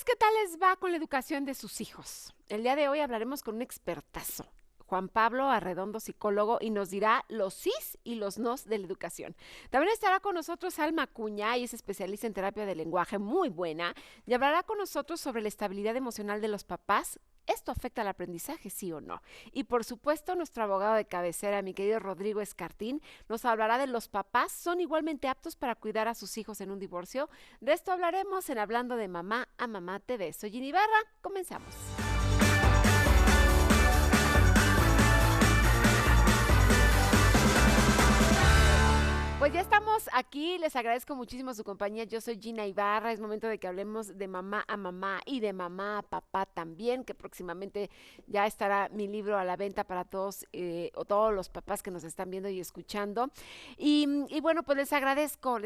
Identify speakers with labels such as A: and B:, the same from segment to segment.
A: Padres, ¿qué tal les va con la educación de sus hijos? El día de hoy hablaremos con un expertazo, Juan Pablo Arredondo, psicólogo, y nos dirá los sís y los nos de la educación. También estará con nosotros Alma Cuña, y es especialista en terapia del lenguaje, muy buena, y hablará con nosotros sobre la estabilidad emocional de los papás. ¿Esto afecta al aprendizaje, sí o no? Y por supuesto, nuestro abogado de cabecera, mi querido Rodrigo Escartín, nos hablará de los papás son igualmente aptos para cuidar a sus hijos en un divorcio. De esto hablaremos en Hablando de Mamá a Mamá TV. Soy Ginny Barra, comenzamos. Pues ya estamos aquí, les agradezco muchísimo su compañía, yo soy Gina Ibarra, es momento de que hablemos de mamá a mamá y de mamá a papá también, que próximamente ya estará mi libro a la venta para todos o todos los papás que nos están viendo y escuchando. Y bueno, pues les agradezco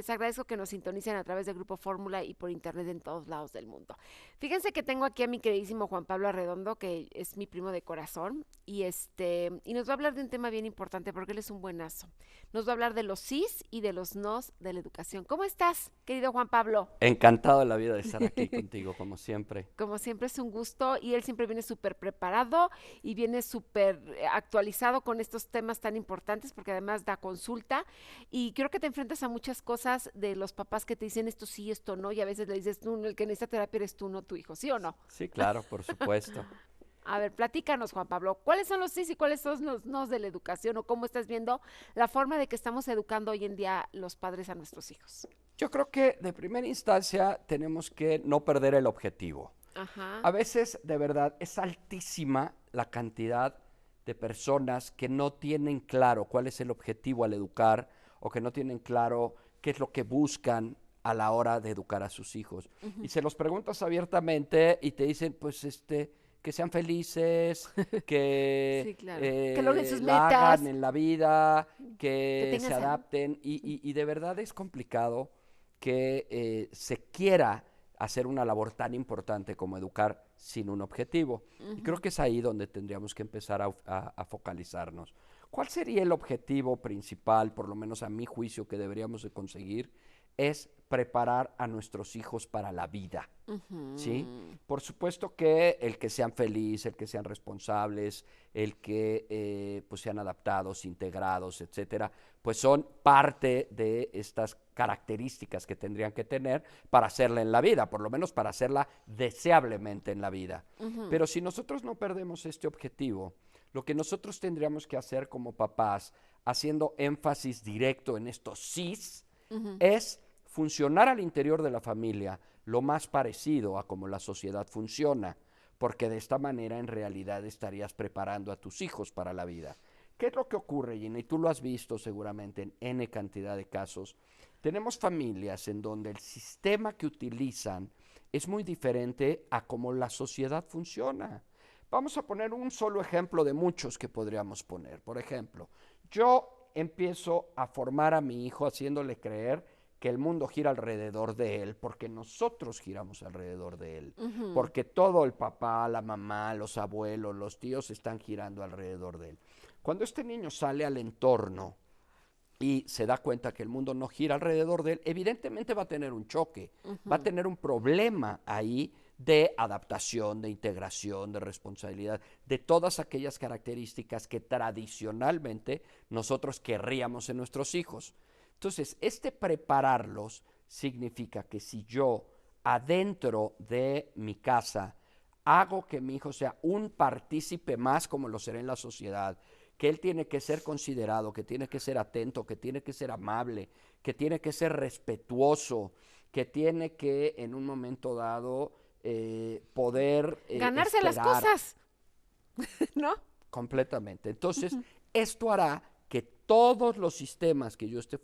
A: que nos sintonicen a través del Grupo Fórmula y por internet en todos lados del mundo. Fíjense que tengo aquí a mi queridísimo Juan Pablo Arredondo, que es mi primo de corazón, y nos va a hablar de un tema bien importante porque él es un buenazo. Nos va a hablar de los sís y de los nos de la educación. ¿Cómo estás, querido Juan Pablo?
B: Encantado de la vida de estar aquí contigo, como siempre.
A: Como siempre es un gusto y él siempre viene súper preparado y viene súper actualizado con estos temas tan importantes porque además da consulta y creo que te enfrentas a muchas cosas de los papás que te dicen esto sí, esto no y a veces le dices tú, el que necesita terapia eres tú, no tu hijo, ¿sí o no?
B: Sí, claro, por supuesto.
A: A ver, platícanos, Juan Pablo, ¿cuáles son los sís y cuáles son los nos de la educación o cómo estás viendo la forma de que estamos educando hoy en día los padres a nuestros hijos?
B: Yo creo que de primera instancia tenemos que no perder el objetivo.
A: Ajá.
B: A veces, de verdad, es altísima la cantidad de personas que no tienen claro cuál es el objetivo al educar o que no tienen claro qué es lo que buscan a la hora de educar a sus hijos. Y se los preguntas abiertamente y te dicen, pues, que sean felices, que
A: Sí, claro. Que logren sus
B: la
A: metas,
B: hagan en la vida,
A: que
B: que
A: tengan
B: se
A: salud.
B: adapten. Y de verdad es complicado que se quiera hacer una labor tan importante como educar sin un objetivo. Y creo
A: Ujú.
B: que es ahí donde tendríamos que empezar a focalizarnos. ¿Cuál sería el objetivo principal, por lo menos a mi juicio, que deberíamos de conseguir? Es preparar a nuestros hijos para la vida. ¿Sí?
A: Ujú.
B: Por supuesto que el que sean felices, el que sean responsables, el que pues sean adaptados, integrados, etcétera, pues son parte de estas características que tendrían que tener para hacerla en la vida, por lo menos para hacerla deseablemente en la vida.
A: Ujú.
B: Pero si nosotros no perdemos este objetivo, lo que nosotros tendríamos que hacer como papás, haciendo énfasis directo en estos sís,
A: Ujú.
B: es funcionar al interior de la familia lo más parecido a cómo la sociedad funciona, porque de esta manera en realidad estarías preparando a tus hijos para la vida. ¿Qué es lo que ocurre, Gina? Y tú lo has visto seguramente en N cantidad de casos. Tenemos familias en donde el sistema que utilizan es muy diferente a cómo la sociedad funciona. Vamos a poner un solo ejemplo de muchos que podríamos poner. Por ejemplo, yo empiezo a formar a mi hijo haciéndole creer que el mundo gira alrededor de él, porque nosotros giramos alrededor de él,
A: Ujú.
B: porque todo el papá, la mamá, los abuelos, los tíos están girando alrededor de él. Cuando este niño sale al entorno y se da cuenta que el mundo no gira alrededor de él, evidentemente va a tener un choque, va a
A: Ujú.
B: tener un problema ahí de adaptación, de integración, de responsabilidad, de todas aquellas características que tradicionalmente nosotros querríamos en nuestros hijos. Entonces, este prepararlos significa que si yo adentro de mi casa hago que mi hijo sea un partícipe más como lo será en la sociedad, que él tiene que ser considerado, que tiene que ser atento, que tiene que ser amable, que tiene que ser respetuoso, que tiene que en un momento dado poder
A: Ganarse las
B: esperar
A: cosas, ¿no?
B: completamente. Entonces,
A: Ujú.
B: esto hará que todos los sistemas que yo esté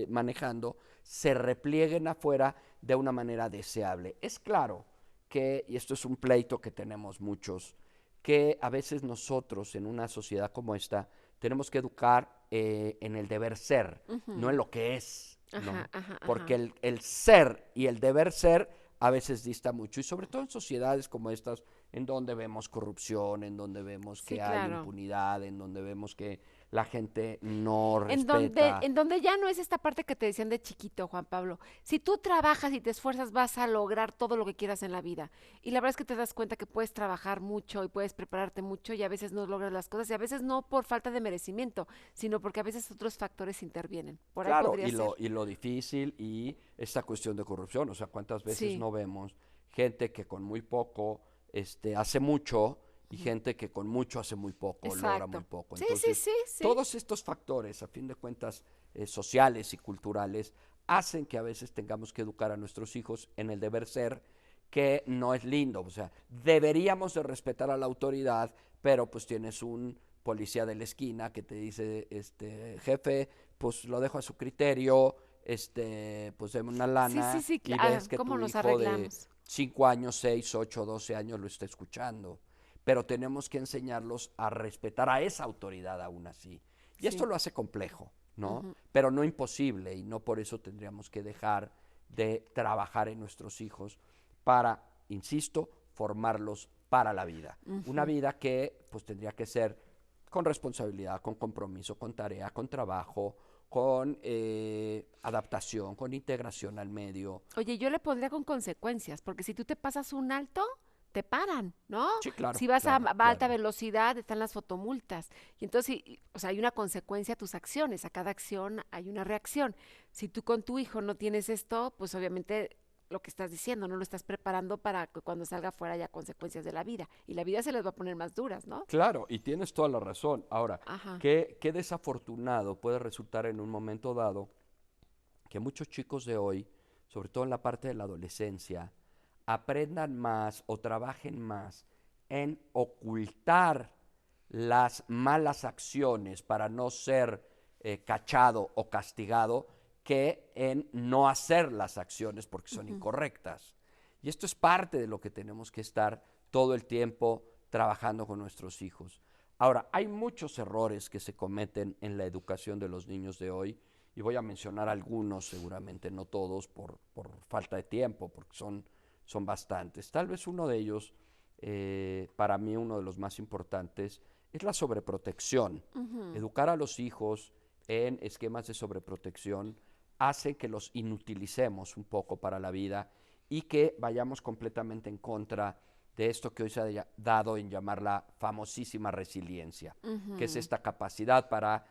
B: manejando se replieguen afuera de una manera deseable. Es claro que, y esto es un pleito que tenemos muchos, que a veces nosotros en una sociedad como esta tenemos que educar en el deber ser, no en
A: Ujú.
B: lo que es,
A: Ajá,
B: ¿no?
A: ajá,
B: Porque
A: ajá.
B: el ser y el deber ser a veces dista mucho, y sobre todo en sociedades como estas, en donde vemos corrupción, en donde vemos
A: Sí,
B: que hay
A: claro.
B: impunidad, en donde vemos que la gente no
A: En
B: respeta.
A: donde ya no es esta parte que te decían de chiquito, Juan Pablo. Si tú trabajas y te esfuerzas, vas a lograr todo lo que quieras en la vida. Y la verdad es que te das cuenta que puedes trabajar mucho y puedes prepararte mucho y a veces no logras las cosas y a veces no por falta de merecimiento, sino porque a veces otros factores intervienen. Por ahí
B: Claro,
A: podría ser.
B: y lo difícil y esta cuestión de corrupción, o sea, cuántas veces
A: Sí,
B: no vemos gente que con muy poco hace mucho y
A: ujú,
B: gente que con mucho hace muy poco, logra muy
A: exacto.
B: poco.
A: Sí, sí,
B: Entonces,
A: sí, sí.
B: todos estos factores, a fin de cuentas, sociales y culturales, hacen que a veces tengamos que educar a nuestros hijos en el deber ser, que no es lindo. O sea, deberíamos de respetar a la autoridad, pero pues tienes un policía de la esquina que te dice, jefe, pues lo dejo a su criterio, pues deme una
A: Sí, sí,
B: lana
A: sí,
B: y ves que
A: ¿cómo
B: tu
A: nos
B: hijo de
A: arreglamos?
B: 5 años, 6, 8, 12 años lo está escuchando. Pero tenemos que enseñarlos a respetar a esa autoridad aún así. Y esto
A: Sí.
B: lo hace complejo, ¿no?
A: Ujú,
B: Pero no imposible y no por eso tendríamos que dejar de trabajar en nuestros hijos para, insisto, formarlos para la vida. Una
A: ujú.
B: vida que pues tendría que ser con responsabilidad, con compromiso, con tarea, con trabajo, con adaptación, con integración al medio.
A: Oye, yo le pondría con consecuencias, porque si tú te pasas un alto, te paran, ¿no?
B: Sí, claro,
A: Si vas
B: claro,
A: a alta
B: claro.
A: velocidad, están las fotomultas. Y entonces, o sea, hay una consecuencia a tus acciones. A cada acción hay una reacción. Si tú con tu hijo no tienes esto, pues obviamente lo que estás diciendo, no lo estás preparando para que cuando salga fuera haya consecuencias de la vida. Y la vida se les va a poner más duras, ¿no?
B: Claro, y tienes toda la razón. Ahora,
A: Ajá.
B: qué desafortunado puede resultar en un momento dado que muchos chicos de hoy, sobre todo en la parte de la adolescencia, aprendan más o trabajen más en ocultar las malas acciones para no ser cachado o castigado que en no hacer las acciones porque son
A: Ujú.
B: incorrectas. Y esto es parte de lo que tenemos que estar todo el tiempo trabajando con nuestros hijos. Ahora, hay muchos errores que se cometen en la educación de los niños de hoy y voy a mencionar algunos, seguramente no todos, por falta de tiempo, porque son bastantes. Tal vez uno de ellos, para mí uno de los más importantes, es la sobreprotección.
A: Ujú.
B: Educar a los hijos en esquemas de sobreprotección hace que los inutilicemos un poco para la vida y que vayamos completamente en contra de esto que hoy se ha dado en llamar la famosísima resiliencia, que es
A: Ujú.
B: esta capacidad para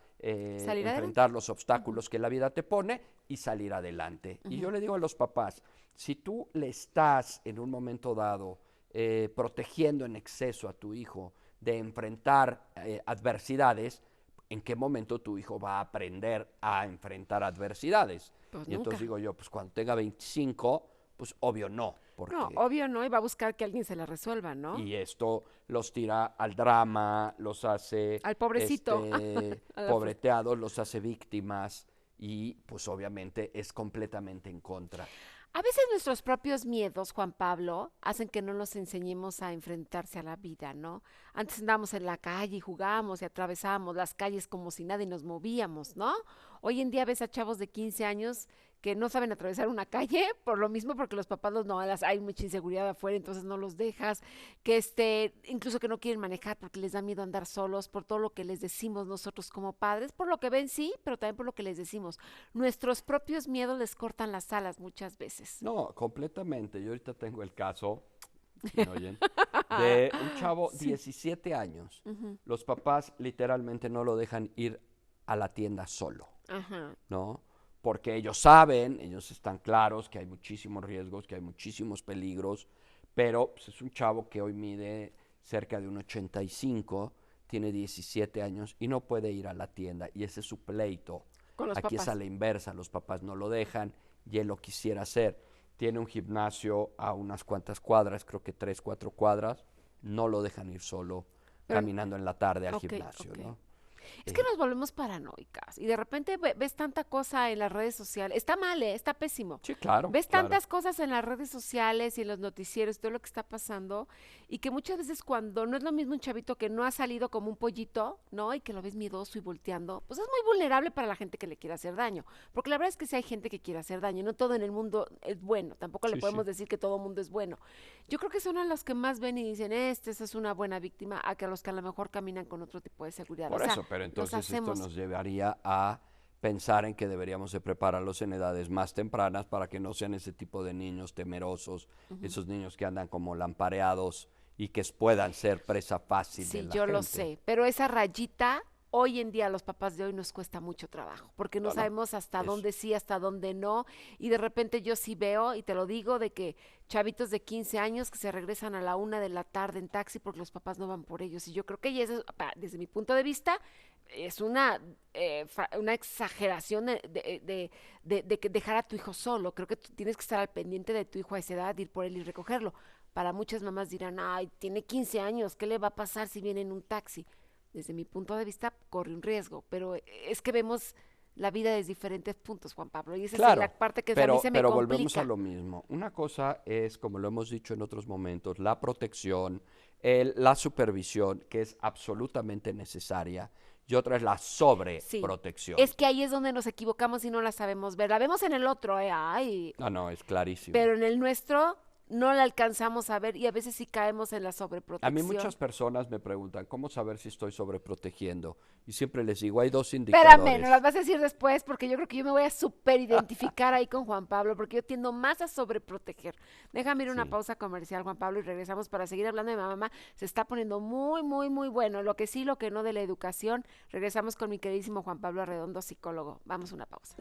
A: Salir adelante.
B: enfrentar los
A: Ujú,
B: obstáculos que la vida te pone y salir adelante. Y
A: ujú,
B: yo le digo a los papás, si tú le estás en un momento dado protegiendo en exceso a tu hijo de enfrentar adversidades, ¿en qué momento tu hijo va a aprender a enfrentar adversidades?
A: pues
B: Y entonces
A: nunca.
B: digo yo, pues cuando tenga 25, pues obvio no,
A: No,
B: porque
A: obvio no, y va a buscar que alguien se la resuelva, ¿no?
B: y esto los tira al drama, los hace
A: Al pobrecito. A la
B: pobreteados, los hace víctimas y pues obviamente es completamente en contra.
A: A veces nuestros propios miedos, Juan Pablo, hacen que no nos enseñemos a enfrentarse a la vida, ¿no? Antes andábamos en la calle y jugábamos y atravesábamos las calles como si nada y nos movíamos, ¿no? Hoy en día ves a chavos de 15 años que no saben atravesar una calle por lo mismo porque los papás los no las hay mucha inseguridad afuera, entonces no los dejas, que incluso que no quieren manejar porque les da miedo andar solos por todo lo que les decimos nosotros como padres, por lo que ven sí, pero también por lo que les decimos. Nuestros propios miedos les cortan las alas muchas veces.
B: No, completamente. Yo ahorita tengo el caso, si me oyen, de un chavo
A: Sí.
B: 17 años.
A: Ujú.
B: Los papás literalmente no lo dejan ir a la tienda solo,
A: Ajá.
B: ¿no? Porque ellos saben, ellos están claros que hay muchísimos riesgos, que hay muchísimos peligros, pero pues, es un chavo que hoy mide cerca de un 85, tiene 17 años y no puede ir a la tienda y ese es su pleito.
A: Con los
B: Aquí es a
A: papás.
B: la inversa, los papás no lo dejan y él lo quisiera hacer. Tiene un gimnasio a unas cuantas cuadras, creo que 3, 4 cuadras, no lo dejan ir solo
A: Pero,
B: caminando en la tarde al
A: ok,
B: gimnasio,
A: ok.
B: ¿no?
A: Es que
B: Eh,
A: nos volvemos paranoicas y de repente ves tanta cosa en las redes sociales. Está mal, ¿eh? Está pésimo.
B: sí, claro,
A: Ves
B: claro.
A: tantas cosas en las redes sociales y en los noticieros, todo lo que está pasando, y que muchas veces cuando no es lo mismo un chavito que no ha salido como un pollito, ¿no? Y que lo ves miedoso y volteando, pues es muy vulnerable para la gente que le quiere hacer daño. Porque la verdad es que sí hay gente que quiere hacer daño, no todo en el mundo es bueno, tampoco le
B: Sí, sí.
A: podemos decir que todo el mundo es bueno. Yo creo que son a los que más ven y dicen, esa es una buena víctima, a que a los que a lo mejor caminan con otro tipo de seguridad. O
B: Por
A: sea,
B: eso, pero
A: los
B: entonces esto
A: hacemos.
B: nos llevaría a pensar en que deberíamos de prepararlos en edades más tempranas para que no sean ese tipo de niños temerosos, esos niños que andan como lampareados y que puedan ser presa fácil de
A: Sí,
B: la
A: yo lo
B: gente.
A: sé, pero esa rayita hoy en día a los papás de hoy nos cuesta mucho trabajo, porque no
B: No, no,
A: sabemos hasta
B: es
A: dónde sí, hasta dónde no, y de repente yo sí veo, y te lo digo, de que chavitos de 15 años que se regresan a la 1 de la tarde en taxi porque los papás no van por ellos, y yo creo que ya eso, desde mi punto de vista, es una exageración de que dejar a tu hijo solo. Creo que tú tienes que estar al pendiente de tu hijo a esa edad, ir por él y recogerlo. Para muchas mamás dirán, ay, tiene 15 años, ¿qué le va a pasar si viene en un taxi? Desde mi punto de vista, corre un riesgo, pero es que vemos la vida desde diferentes puntos, Juan Pablo, y esa es la
B: claro,
A: parte que a mí se me
B: pero volvemos a
A: complica.
B: lo mismo. Una cosa es, como lo hemos dicho en otros momentos, la protección, la supervisión, que es absolutamente necesaria, y otra es la
A: Sí,
B: sobreprotección.
A: es que ahí es donde nos equivocamos y no la sabemos ver. La vemos en el otro, ay,
B: No, no, es clarísimo.
A: pero en el nuestro no la alcanzamos a ver y a veces sí caemos en la
B: A mí
A: sobreprotección.
B: muchas personas me preguntan, ¿cómo saber si estoy sobreprotegiendo? Y siempre les digo, hay dos
A: Espérame, no las
B: indicadores.
A: vas a decir después porque yo creo que yo me voy a súper identificar ahí con Juan Pablo porque yo tiendo más a sobreproteger. Déjame ir a una
B: Sí.
A: pausa comercial, Juan Pablo, y regresamos para seguir hablando de mi mamá. Se está poniendo muy, muy, muy bueno. Lo que sí, lo que no de la educación. Regresamos con mi queridísimo Juan Pablo Arredondo, psicólogo. Vamos a una pausa.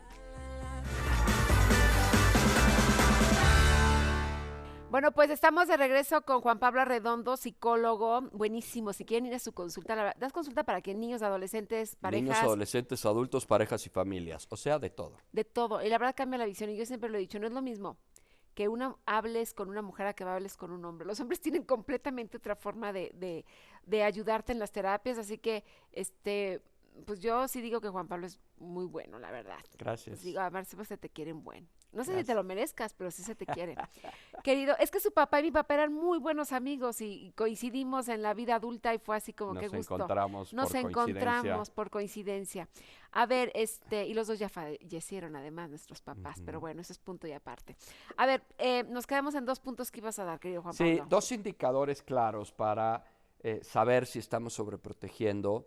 A: Bueno, pues estamos de regreso con Juan Pablo Arredondo, psicólogo. Buenísimo. Si quieren ir a su consulta, ¿das consulta para qué? Niños, adolescentes,
B: Niños,
A: parejas,
B: adolescentes, adultos, parejas y familias. O sea, de todo.
A: de todo. Y la verdad cambia la visión. Y yo siempre lo he dicho, no es lo mismo que hables con una mujer a que hables con un hombre. Los hombres tienen completamente otra forma de ayudarte en las terapias, así que, pues yo sí digo que Juan Pablo es muy bueno, la verdad. Pues
B: Gracias.
A: digo, a ver, se te quieren buen. No sé si te
B: Gracias.
A: lo merezcas, pero sí se te quieren. Querido, es que su papá y mi papá eran muy buenos amigos y coincidimos en la vida adulta y fue así como que
B: Nos
A: gusto.
B: encontramos
A: Nos
B: por coincidencia.
A: encontramos por coincidencia. A ver, y los dos ya fallecieron además nuestros papás, pero
B: Ujú.
A: bueno, eso es punto y aparte. A ver, nos quedamos en 2 puntos que ibas a dar, querido Juan
B: Sí,
A: Pablo.
B: dos indicadores claros para saber si estamos sobreprotegiendo.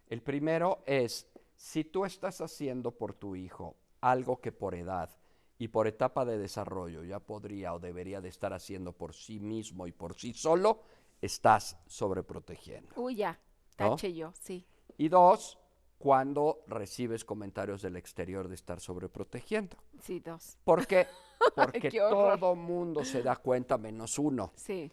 B: El primero es, si tú estás haciendo por tu hijo algo que por edad y por etapa de desarrollo ya podría o debería de estar haciendo por sí mismo y por sí solo, estás sobreprotegiendo,
A: Uy, ya,
B: ¿no?
A: tache yo, sí,
B: Y dos, cuando recibes comentarios del exterior de estar sobreprotegiendo.
A: sí, dos.
B: ¿Por qué?
A: Ay,
B: Porque
A: qué horror.
B: todo mundo se da cuenta menos uno.
A: Sí.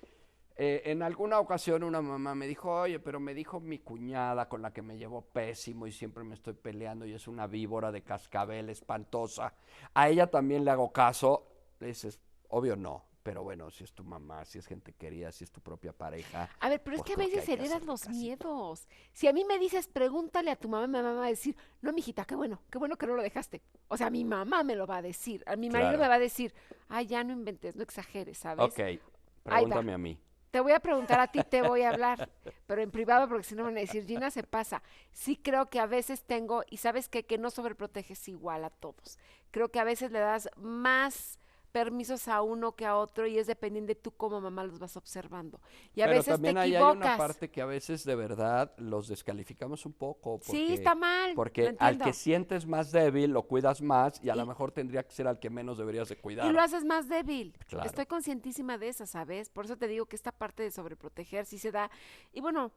B: En alguna ocasión una mamá me dijo, oye, pero me dijo mi cuñada con la que me llevo pésimo y siempre me estoy peleando y es una víbora de cascabel espantosa. A ella también le hago caso. Le dices, obvio no, pero bueno, si es tu mamá, si es gente querida, si es tu propia pareja,
A: A ver, pero es
B: pues
A: que a
B: creo que
A: veces
B: hay que
A: heredas
B: hacerle
A: los
B: casito.
A: miedos. Si a mí me dices, pregúntale a tu mamá, mi mamá va a decir, no, mijita, qué bueno que no lo dejaste. O sea, mi mamá me lo va a decir. A mi marido me
B: Claro.
A: va a decir, ay, ya no inventes, no exageres,
B: Ok,
A: ¿sabes? Ahí va.
B: pregúntame a mí.
A: Te voy a preguntar a ti, te voy a hablar, pero en privado porque si no van a decir, Gina se pasa. Sí creo que a veces tengo, y sabes qué, que no sobreproteges igual a todos. Creo que a veces le das más permisos a uno que a otro y es dependiente de tú como mamá los vas observando. Y a
B: Pero
A: veces te
B: también ahí hay una
A: equivocas.
B: parte que a veces de verdad los descalificamos un poco
A: Sí, está mal, lo
B: porque al que
A: entiendo.
B: sientes más débil lo cuidas más y a lo mejor tendría que ser al que menos deberías de
A: Y lo
B: cuidar.
A: haces más débil.
B: Claro.
A: Estoy conscientísima de eso, ¿sabes? Por eso te digo que esta parte de sobreproteger sí se da. Y bueno,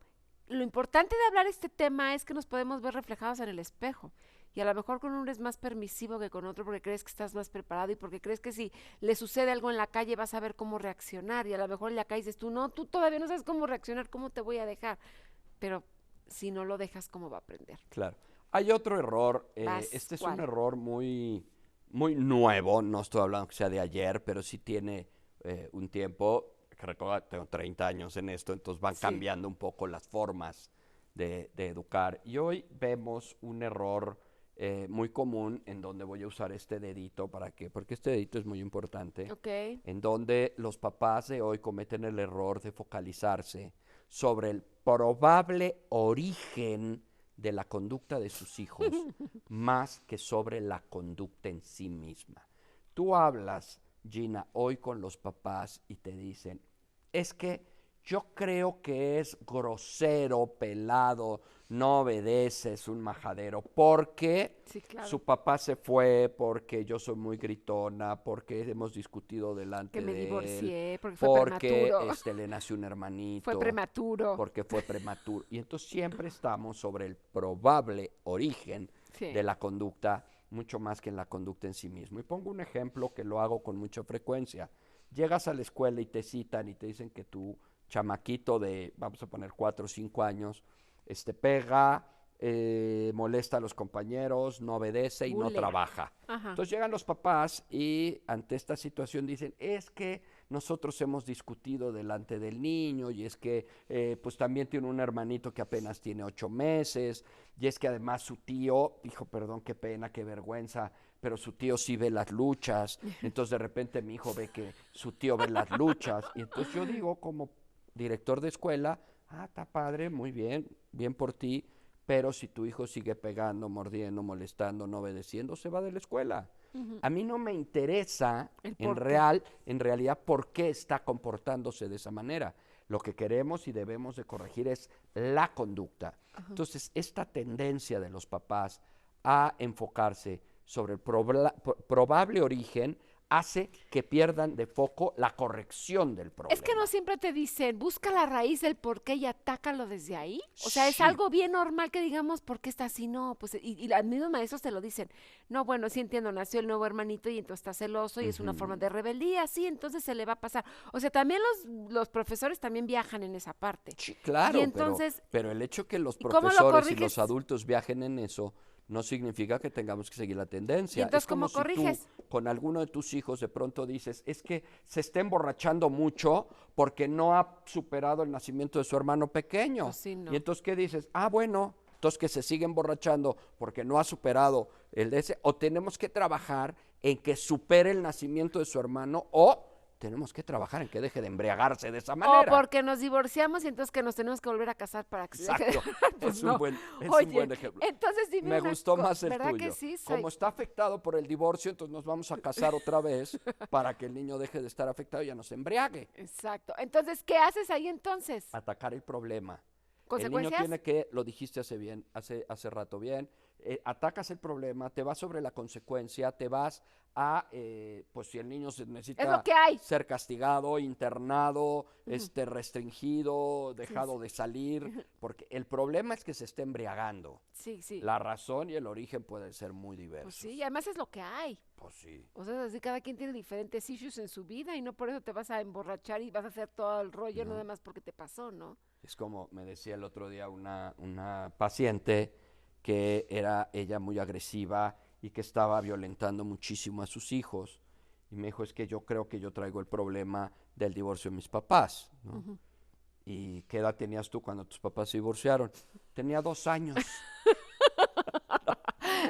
A: lo importante de hablar este tema es que nos podemos ver reflejados en el espejo. Y a lo mejor con uno es más permisivo que con otro porque crees que estás más preparado y porque crees que si le sucede algo en la calle vas a ver cómo reaccionar. Y a lo mejor en la calle dices tú, no, tú todavía no sabes cómo reaccionar, cómo te voy a dejar. Pero si no lo dejas, ¿cómo va a aprender?
B: Claro. Hay otro error,
A: Vas,
B: este es un
A: ¿cuál?
B: error muy nuevo, no estoy hablando que sea de ayer, pero sí tiene un tiempo, que recuerda, tengo 30 años en esto, entonces van
A: Sí.
B: cambiando un poco las formas de educar. Y hoy vemos un error muy común en donde voy a usar este dedito, ¿para qué? Porque este dedito es muy importante,
A: Ok.
B: en donde los papás de hoy cometen el error de focalizarse sobre el probable origen de la conducta de sus hijos más que sobre la conducta en sí misma. Tú hablas, Gina, hoy con los papás y te dicen, es que Yo creo que es grosero, pelado, no obedece, es un majadero, porque
A: Sí, claro.
B: su papá se fue, porque yo soy muy gritona, porque hemos discutido
A: Que
B: delante
A: me
B: de él,
A: divorcié porque fue
B: porque
A: prematuro.
B: le nació un
A: Fue
B: hermanito,
A: prematuro.
B: porque fue prematuro. Y entonces siempre estamos sobre el probable origen
A: Sí.
B: de la conducta, mucho más que en la conducta en sí mismo. Y pongo un ejemplo que lo hago con mucha frecuencia. Llegas a la escuela y te citan y te dicen que tu chamaquito de, vamos a poner 4 o 5 años, pega, molesta a los compañeros, no obedece y no
A: Bulea.
B: trabaja.
A: Ajá.
B: Entonces llegan los papás y ante esta situación dicen, es que nosotros hemos discutido delante del niño y es que pues también tiene un hermanito que apenas tiene 8 meses y es que además su tío, hijo, perdón, qué pena, qué vergüenza, pero su tío sí ve las luchas, entonces de repente mi hijo ve que su tío ve las luchas y entonces yo digo como director de escuela, está padre, muy bien, bien por ti, pero si tu hijo sigue pegando, mordiendo, molestando, no obedeciendo, se va de la escuela. A mí no me interesa
A: El por qué.
B: en realidad por qué está comportándose de esa manera. Lo que queremos y debemos de corregir es la conducta. Entonces, esta tendencia de los papás a enfocarse sobre el probable origen hace que pierdan de foco la corrección del
A: Es que no
B: problema.
A: siempre te dicen, busca la raíz del por qué y atácalo desde ahí. O sea, es
B: Sí.
A: algo bien normal que digamos, ¿por qué está así? No, pues, y los mismos maestros te lo dicen. No, bueno, sí entiendo, nació el nuevo hermanito y entonces está celoso y es una forma de rebeldía, sí, entonces se le va a pasar. O sea, también los profesores también viajan en esa parte.
B: Sí,
A: Y
B: claro,
A: entonces,
B: pero el hecho que los
A: ¿y cómo lo
B: profesores y los
A: corriges?
B: adultos viajen en eso no significa que tengamos que seguir la
A: Y
B: tendencia. Es
A: entonces,
B: como
A: ¿cómo
B: si tú
A: corriges?
B: con alguno de tus hijos de pronto dices, es que se está emborrachando mucho porque no ha superado el nacimiento de su hermano pequeño.
A: Pues sí,
B: Y
A: no.
B: entonces, ¿qué dices? Bueno, entonces que se sigue emborrachando porque no ha superado el de ese, o tenemos que trabajar en que supere el nacimiento de su hermano, o tenemos que trabajar en que deje de embriagarse de esa
A: O
B: manera.
A: porque nos divorciamos y entonces que nos tenemos que volver a casar para que se deje de...
B: Exacto,
A: Pues no.
B: es un
A: Oye,
B: buen ejemplo.
A: entonces dime
B: Me
A: una
B: gustó
A: cosa,
B: más el
A: ¿verdad que
B: tuyo.
A: sí? Soy...
B: Como está afectado por el divorcio, entonces nos vamos a casar otra vez para que el niño deje de estar afectado y ya no se embriague.
A: Exacto. Entonces, ¿qué haces ahí entonces?
B: Atacar el problema. El niño
A: ¿Consecuencias?
B: tiene que, lo dijiste hace rato bien, atacas el problema, te vas sobre la consecuencia, te vas a, pues si el niño se
A: Es lo
B: necesita
A: que hay.
B: ser castigado, internado,
A: Ujú.
B: restringido,
A: Sí,
B: dejado de salir, porque el problema es que se esté embriagando.
A: sí, sí.
B: La razón y el origen pueden ser muy
A: Pues sí,
B: diversos.
A: y además es lo que hay.
B: Pues sí.
A: O sea, es así cada quien tiene diferentes issues en su vida y no por eso te vas a emborrachar y vas a hacer todo el rollo nada
B: ¿No?
A: más porque te pasó, ¿no?
B: Es como me decía el otro día una paciente que era ella muy agresiva y que estaba violentando muchísimo a sus hijos. Y me dijo, es que yo creo que yo traigo el problema del divorcio de mis papás, ¿no? ¿Y qué edad tenías tú cuando tus papás se divorciaron? Tenía 2 años.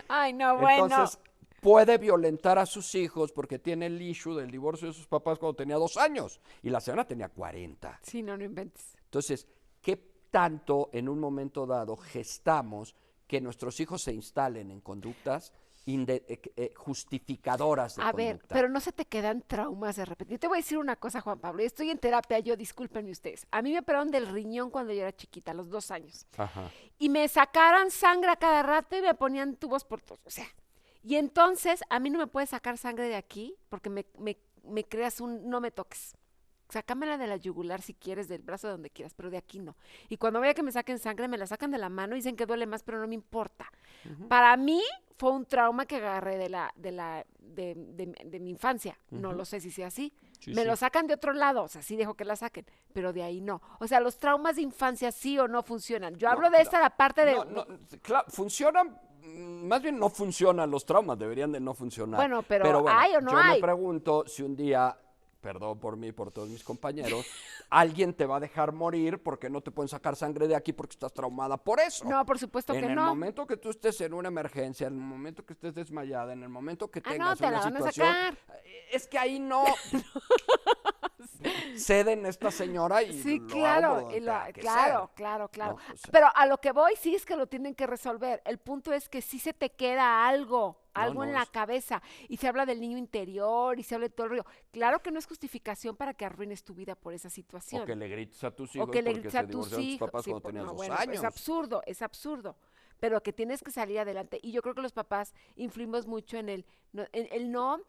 A: Ay, no, bueno.
B: Entonces, puede violentar a sus hijos porque tiene el issue del divorcio de sus papás cuando tenía 2 años. Y la señora tenía 40.
A: Sí, no, no inventes.
B: Entonces, ¿qué tanto en un momento dado gestamos que nuestros hijos se instalen en conductas justificadoras de
A: A ver,
B: conducta?
A: pero no se te quedan traumas de repente. Yo te voy a decir una cosa, Juan Pablo. Y estoy en terapia, yo, discúlpenme ustedes. A mí me operaron del riñón cuando yo era chiquita, a los 2 años.
B: Ajá.
A: Y me sacaran sangre a cada rato y me ponían tubos por todos. O sea, y entonces a mí no me puedes sacar sangre de aquí porque me creas un no me toques. Sácamela de la yugular si quieres, del brazo de donde quieras, pero de aquí no. Y cuando voy a que me saquen sangre, me la sacan de la mano y dicen que duele más, pero no me importa. Para mí fue un trauma que agarré de mi infancia. No lo sé si sea así.
B: Sí,
A: Me
B: sí.
A: lo sacan de otro lado, o sea, sí dejo que la saquen, pero de ahí no. O sea, los traumas de infancia sí o no funcionan. Yo hablo de esta la parte de...
B: No, claro, funcionan, más bien no funcionan los traumas, deberían de no funcionar.
A: Bueno, pero
B: Pero bueno,
A: ¿hay o no
B: yo me
A: hay?
B: pregunto si un día, perdón por mí, por todos mis compañeros, alguien te va a dejar morir porque no te pueden sacar sangre de aquí porque estás traumada por eso.
A: No, por supuesto
B: En
A: que
B: el
A: no.
B: momento que tú estés en una emergencia, en el momento que estés desmayada, en el momento que
A: Ah, no,
B: tengas
A: te
B: una
A: la van a
B: situación,
A: sacar.
B: es que ahí no. ceden a esta señora y
A: Sí,
B: lo
A: claro,
B: hago como tenga que
A: claro,
B: ser,
A: claro, claro.
B: ¿no? O sea,
A: Pero a lo que voy sí es que lo tienen que resolver. El punto es que sí se te queda algo,
B: no,
A: algo en
B: no,
A: la cabeza. Y se habla del niño interior y se habla de todo el rollo. Claro que no es justificación para que arruines tu vida por esa
B: o
A: situación.
B: que le grites a tus
A: O
B: hijos
A: que le
B: porque
A: grites a
B: se
A: tus
B: divorciaron tus
A: hijos.
B: papás
A: Sí,
B: cuando tenías
A: no,
B: 2
A: bueno, es
B: años.
A: absurdo, es absurdo. Pero que tienes que salir adelante. Y yo creo que los papás influimos mucho en el no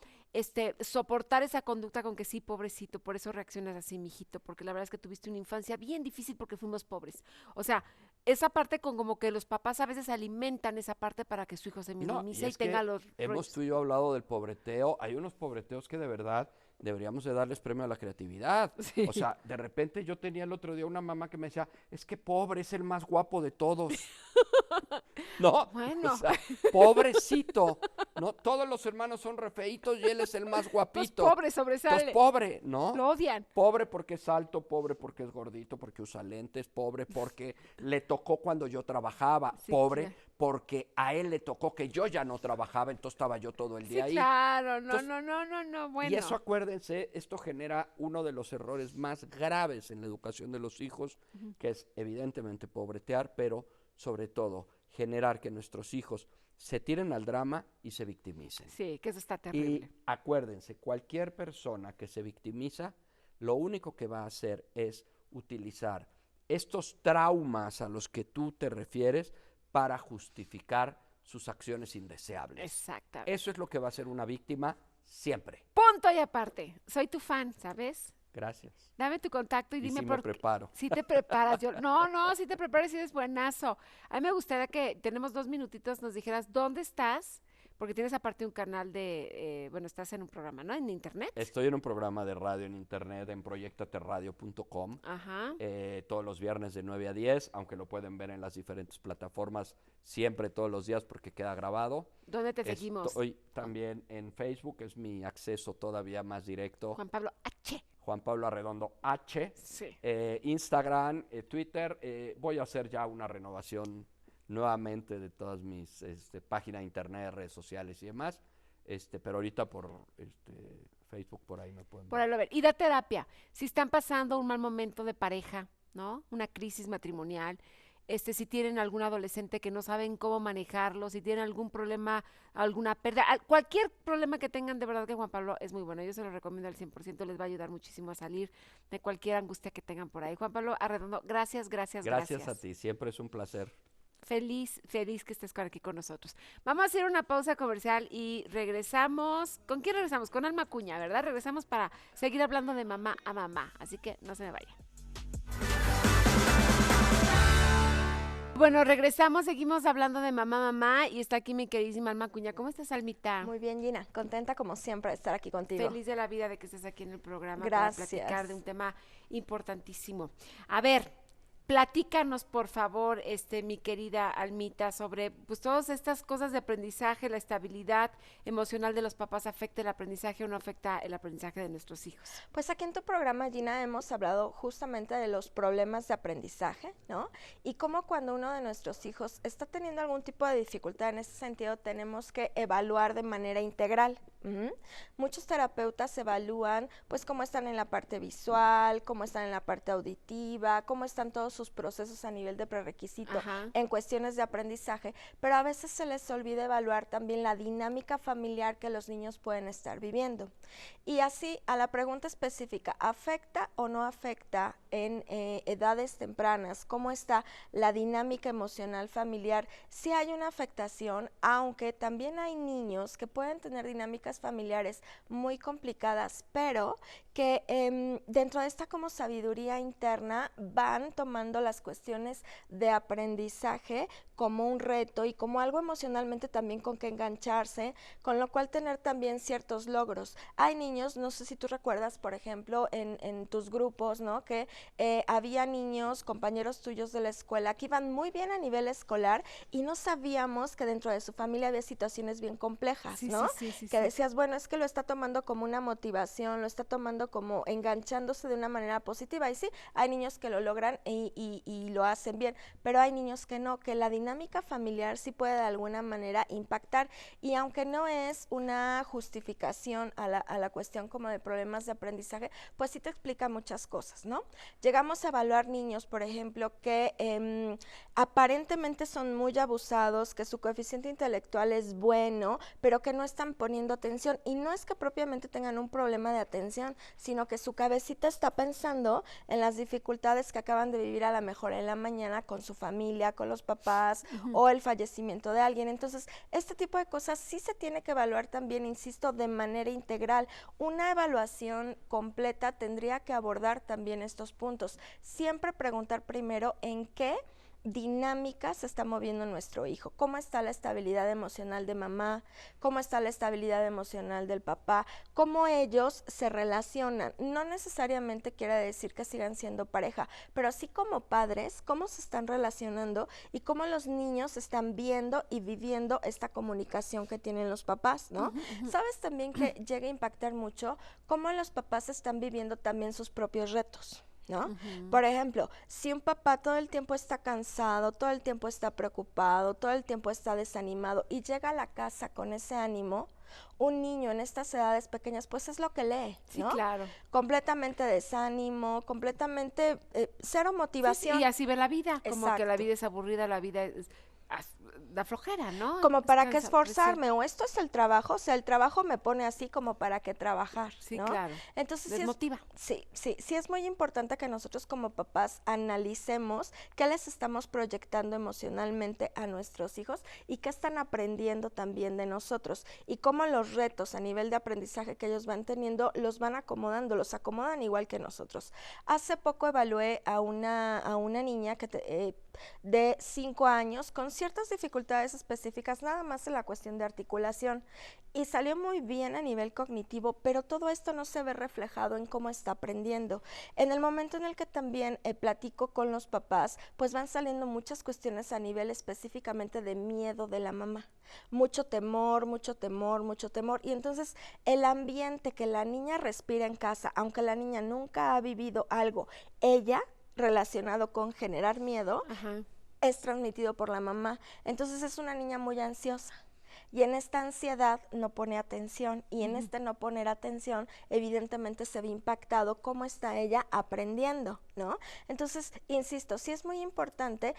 A: soportar esa conducta con que sí, pobrecito, por eso reaccionas así, mijito, porque la verdad es que tuviste una infancia bien difícil porque fuimos pobres. O sea, esa parte con como que los papás a veces alimentan esa parte para que su hijo se
B: No, y
A: minimice y
B: es
A: tenga
B: que
A: los
B: hemos
A: rollos.
B: tú y yo hablado del pobreteo. Hay unos pobreteos que de verdad deberíamos de darles premio a la creatividad.
A: Sí.
B: O sea, de repente yo tenía el otro día una mamá que me decía, es que pobre, es el más guapo de todos. ¿No? O
A: Bueno,
B: sea, pobrecito, ¿no? Todos los hermanos son re feitos y él es el más
A: pues
B: guapito.
A: pobre
B: Entonces,
A: sobresale.
B: pobre, ¿no?
A: Lo odian.
B: Pobre porque es alto, pobre porque es gordito, porque usa lentes, pobre porque le tocó cuando yo trabajaba,
A: Sí,
B: pobre
A: claro.
B: porque a él le tocó que yo ya no trabajaba, entonces estaba yo todo el
A: Sí,
B: día ahí.
A: claro. No,
B: Entonces,
A: no, no, no, no.
B: y eso
A: Bueno.
B: acuérdense, esto genera uno de los errores más graves en la educación de los hijos, que es evidentemente pobretear, pero sobre todo generar que nuestros hijos se tiren al drama y se victimicen.
A: Sí, que eso está
B: Y
A: terrible.
B: acuérdense, cualquier persona que se victimiza, lo único que va a hacer es utilizar estos traumas a los que tú te refieres para justificar sus acciones indeseables.
A: Exactamente.
B: Eso es lo que va a hacer una víctima siempre.
A: Punto y aparte. Soy tu fan, ¿sabes?
B: Gracias.
A: Dame tu contacto y
B: Y
A: dime
B: sí me
A: por qué.
B: preparo.
A: Si te preparas, no, si te preparas y eres buenazo. A mí me gustaría que tenemos 2 minutitos, nos dijeras dónde estás, porque tienes aparte un canal bueno, estás en un programa, ¿no? En internet.
B: Estoy en un programa de radio en internet en proyectaterradio.com
A: Ajá.
B: todos los viernes de 9 a 10, aunque lo pueden ver en las diferentes plataformas siempre todos los días porque queda grabado.
A: ¿Dónde te seguimos?
B: Estoy también en Facebook, es mi acceso todavía más directo.
A: Juan Pablo H.
B: Juan Pablo Arredondo H.
A: Sí.
B: Instagram, Twitter. Voy a hacer ya una renovación nuevamente de todas mis páginas de internet, redes sociales y demás. Pero ahorita por Facebook por ahí me pueden
A: Por
B: ver.
A: ahí lo ver. Y da terapia. Si están pasando un mal momento de pareja, ¿no? Una crisis matrimonial, si tienen algún adolescente que no saben cómo manejarlo, si tienen algún problema, alguna pérdida, cualquier problema que tengan, de verdad que Juan Pablo es muy bueno. Yo se lo recomiendo al 100%, les va a ayudar muchísimo a salir de cualquier angustia que tengan por ahí. Juan Pablo Arredondo, gracias, gracias,
B: Gracias
A: gracias.
B: a ti, siempre es un placer.
A: Feliz, feliz que estés aquí con nosotros. Vamos a hacer una pausa comercial y regresamos. ¿Con quién regresamos? Con Alma Cuña, ¿verdad? Regresamos para seguir hablando de mamá a mamá. Así que no se me vaya. Bueno, regresamos, seguimos hablando de mamá, mamá, y está aquí mi queridísima Alma Cuña. ¿Cómo estás, Almita?
C: Muy bien, Gina. Contenta como siempre de estar aquí contigo.
A: Feliz de la vida de que estés aquí en el programa
C: Gracias.
A: para platicar de un tema importantísimo. A ver, platícanos, por favor, mi querida Almita, sobre pues todas estas cosas de aprendizaje, la estabilidad emocional de los papás, ¿afecta el aprendizaje o no afecta el aprendizaje de nuestros hijos?
C: Pues aquí en tu programa, Gina, hemos hablado justamente de los problemas de aprendizaje, ¿no? Y cómo cuando uno de nuestros hijos está teniendo algún tipo de dificultad en ese sentido, tenemos que evaluar de manera integral. Muchos terapeutas evalúan pues cómo están en la parte visual, cómo están en la parte auditiva, cómo están todos sus procesos a nivel de prerequisito
A: Ajá.
C: en cuestiones de aprendizaje, pero a veces se les olvida evaluar también la dinámica familiar que los niños pueden estar viviendo. Y así, a la pregunta específica, ¿afecta o no afecta en edades tempranas? ¿Cómo está la dinámica emocional familiar? Sí hay una afectación, aunque también hay niños que pueden tener dinámicas familiares muy complicadas, pero que dentro de esta como sabiduría interna van tomando las cuestiones de aprendizaje como un reto y como algo emocionalmente también con que engancharse, con lo cual tener también ciertos logros. Hay niños, no sé si tú recuerdas, por ejemplo, en tus grupos, ¿no? Que había niños, compañeros tuyos de la escuela, que iban muy bien a nivel escolar y no sabíamos que dentro de su familia había situaciones bien complejas,
A: Sí,
C: ¿no?
A: sí, sí, sí,
C: Que
A: sí.
C: decías, bueno, es que lo está tomando como una motivación, lo está tomando haciendo como enganchándose de una manera positiva. Y sí, hay niños que lo logran y lo hacen bien, pero hay niños que no, que la dinámica familiar sí puede de alguna manera impactar. Y aunque no es una justificación a la cuestión como de problemas de aprendizaje, pues sí te explica muchas cosas, ¿no? Llegamos a evaluar niños, por ejemplo, que aparentemente son muy abusados, que su coeficiente intelectual es bueno, pero que no están poniendo atención. Y no es que propiamente tengan un problema de atención, sino que su cabecita está pensando en las dificultades que acaban de vivir a lo mejor en la mañana con su familia, con los papás o el fallecimiento de alguien. Entonces, este tipo de cosas sí se tiene que evaluar también, insisto, de manera integral. Una evaluación completa tendría que abordar también estos puntos. Siempre preguntar primero en qué dinámica se está moviendo nuestro hijo, cómo está la estabilidad emocional de mamá, cómo está la estabilidad emocional del papá, cómo ellos se relacionan. No necesariamente quiere decir que sigan siendo pareja, pero sí como padres, cómo se están relacionando y cómo los niños están viendo y viviendo esta comunicación que tienen los papás, ¿no? Sabes también que llega a impactar mucho cómo los papás están viviendo también sus propios retos, ¿no? Por ejemplo, si un papá todo el tiempo está cansado, todo el tiempo está preocupado, todo el tiempo está desanimado y llega a la casa con ese ánimo, un niño en estas edades pequeñas, pues es lo que lee, ¿no?
A: Sí, claro.
C: Completamente desánimo, completamente cero motivación.
A: Sí, y así ve la vida, como que la
C: Exacto.
A: vida es aburrida, la vida da flojera, ¿no?
C: Como
A: Es
C: para qué
A: cansa,
C: esforzarme, o esto es el trabajo, o sea, el trabajo me pone así como para qué trabajar,
A: Sí,
C: ¿no?
A: claro.
C: Entonces
A: Desmotiva.
C: sí es muy importante que nosotros como papás analicemos qué les estamos proyectando emocionalmente a nuestros hijos y qué están aprendiendo también de nosotros y cómo los retos a nivel de aprendizaje que ellos van teniendo los van acomodando, los acomodan igual que nosotros. Hace poco evalué a una niña de 5 años con ciertas dificultades específicas, nada más en la cuestión de articulación, y salió muy bien a nivel cognitivo, pero todo esto no se ve reflejado en cómo está aprendiendo. En el momento en el que también platico con los papás, pues van saliendo muchas cuestiones a nivel específicamente de miedo de la mamá, mucho temor, mucho temor, mucho temor, y entonces el ambiente que la niña respira en casa, aunque la niña nunca ha vivido algo, ella relacionado con generar miedo, es transmitido por la mamá. Entonces es una niña muy ansiosa. Y en esta ansiedad no pone atención y en este no poner atención evidentemente se ve impactado cómo está ella aprendiendo, ¿no? Entonces, insisto, sí es muy importante